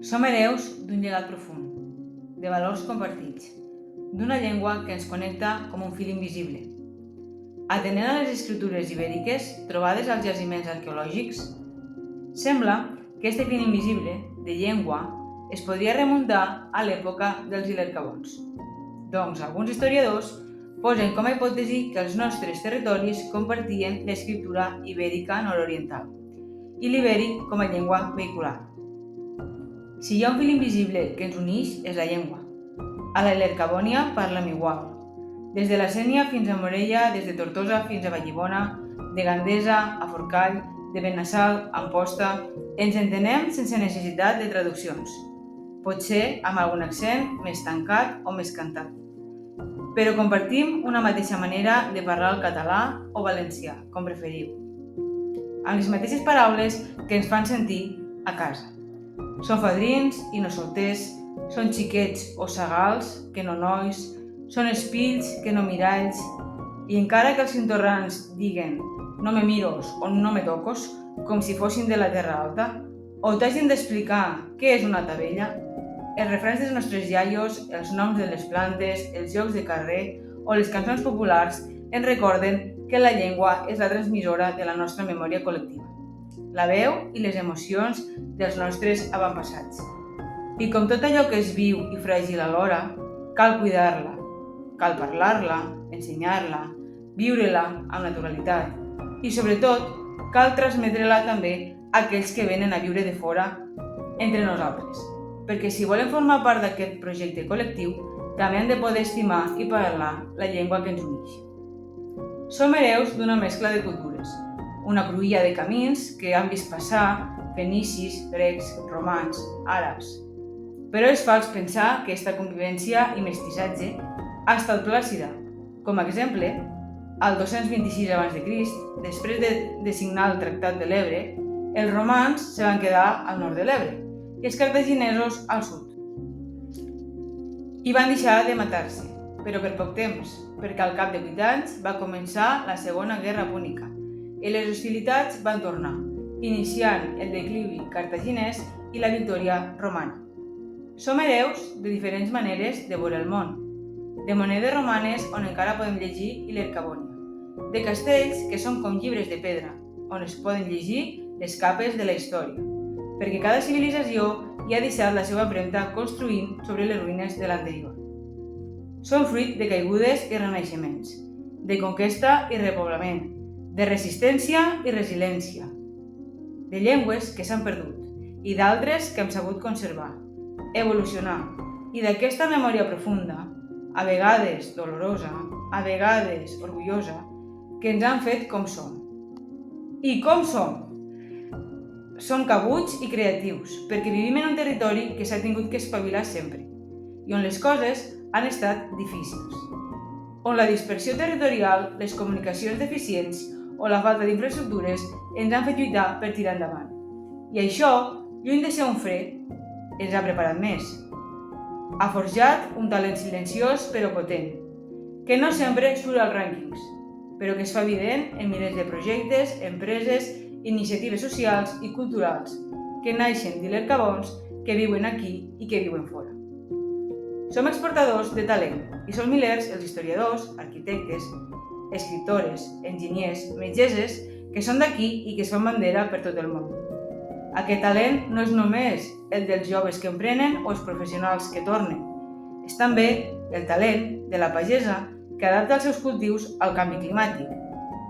Som hereus d'un llegat profund, de valors compartits, d'una llengua que ens connecta com un fil invisible. Atenent a les escriptures ibèriques trobades als jaciments arqueològics, sembla que este fil invisible de llengua es podria remuntar a l'època dels ilercabons. Doncs alguns historiadors posen com a hipòtesi que els nostres territoris compartien l'escriptura ibèrica nord-oriental i l'ibèric com a llengua vehicular. Si hi ha un fil invisible que ens uneix, és la llengua. A la Ilercabònia parlem igual. Des de la Sénia fins a Morella, des de Tortosa fins a Vallibona, de Gandesa a Forcall, de Benassal a Amposta, ens entenem sense necessitat de traduccions. Potser amb algun accent més tancat o més cantat. Però compartim una mateixa manera de parlar el català o valencià, com preferiu. Amb les mateixes paraules que ens fan sentir a casa. Són fadrins i no solters, són xiquets o sagals que no nois, són espills que no miralls, i encara que els cintorrans diguen no me miros o no me tocos, com si fossin de la terra alta, o t'hagin d'explicar què és una tabella, els refrans dels nostres iaios, els noms de les plantes, els jocs de carrer o les cançons populars ens recorden que la llengua és la transmissora de la nostra memòria col·lectiva, la veu i les emocions dels nostres avantpassats. I com tot allò que és viu i fràgil alhora, cal cuidar-la, cal parlar-la, ensenyar-la, viure-la amb naturalitat i, sobretot, cal transmetre-la també a aquells que venen a viure de fora entre nosaltres, perquè si volen formar part d'aquest projecte col·lectiu, també han de poder estimar i parlar la llengua que ens uneix. Som hereus d'una mescla de cultures, una cruïlla de camins que han vist passar fenicis, grecs, romans, àrabs. Però és fals pensar que aquesta convivència i mestissatge ha estat plàcida. Com a exemple, al 226 a.C., després de signar el Tractat de l'Ebre, els romans se van quedar al nord de l'Ebre i els cartaginesos al sud. I van deixar de matar-se, però per poc temps, perquè al cap de 8 anys va començar la Segona Guerra Púnica i les hostilitats van tornar, iniciant el declivi cartaginès i la victòria romana. Som hereus de diferents maneres de veure el món, de monedes romanes on encara podem llegir Ilercabònia, de castells que són com llibres de pedra, on es poden llegir les capes de la història, perquè cada civilització hi ha deixat la seva empremta construint sobre les ruïnes de l'anterior. Són fruit de caigudes i renaixements, de conquesta i repoblament, de resistència i resiliència, de llengües que s'han perdut i d'altres que hem sabut conservar, evolucionar, i d'aquesta memòria profunda, a vegades dolorosa, a vegades orgullosa, que ens han fet com som. I com som? Som cabuts i creatius, perquè vivim en un territori que s'ha tingut que espavilar sempre, i on les coses han estat difícils, on la dispersió territorial, les comunicacions deficients o la falta d'infraestructures ens han fet lluitar per tirar endavant. I això, lluny de ser un fre, ens ha preparat més. Ha forjat un talent silenciós però potent, que no sempre surt als rànquings, però que es fa evident en milers de projectes, empreses, iniciatives socials i culturals que naixen d'Ilercabons, que viuen aquí i que viuen fora. Som exportadors de talent i són milers els historiadors, arquitectes, escriptores, enginyers, metgesses que són d'aquí i que es fan bandera per tot el món. Aquest talent no és només el dels joves que emprenen o els professionals que tornen. És també el talent de la pagesa que adapta els seus cultius al canvi climàtic,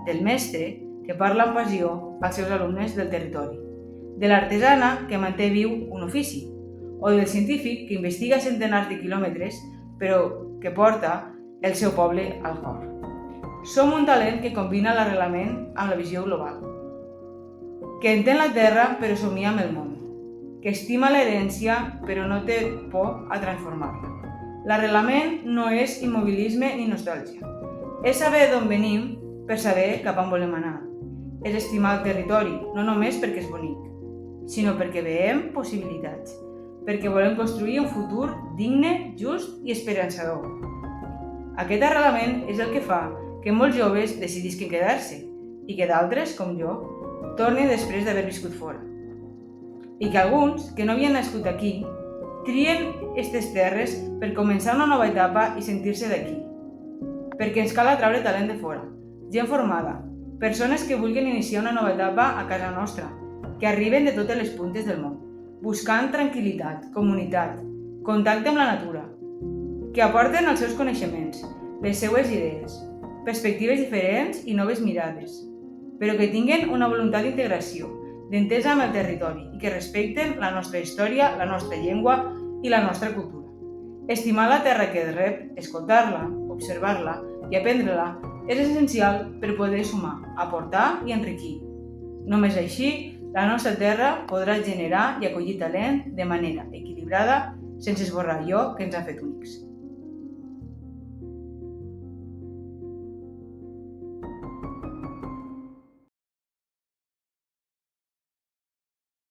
del mestre que parla amb passió als seus alumnes del territori, de l'artesana que manté viu un ofici, o del científic que investiga centenars de quilòmetres però que porta el seu poble al cor. Som un talent que combina l'arrelament amb la visió global, que entén la terra però somia amb el món, que estima l'herència però no té por a transformar-la. L'arrelament no és immobilisme ni nostàlgia, és saber d'on venim per saber cap on volem anar. És estimar el territori, no només perquè és bonic, sinó perquè veiem possibilitats, perquè volem construir un futur digne, just i esperançador. Aquest arrelament és el que fa que molts joves decidisquen quedar-se i que d'altres, com jo, tornin després d'haver viscut fora. i que alguns, que no havien nascut aquí, trien aquestes terres per començar una nova etapa i sentir-se d'aquí. Perquè ens cal atraure talent de fora, gent formada, persones que vulguin iniciar una nova etapa a casa nostra, que arriben de totes les puntes del món, buscant tranquil·litat, comunitat, contacte amb la natura, que aporten els seus coneixements, les seues idees, perspectives diferents i noves mirades, però que tinguen una voluntat d'integració, d'entesa amb el territori i que respecten la nostra història, la nostra llengua i la nostra cultura. Estimar la terra que es rep, escoltar-la, observar-la i aprendre-la és essencial per poder sumar, aportar i enriquir. Només així, la nostra terra podrà generar i acollir talent de manera equilibrada sense esborrar allò que ens ha fet únics.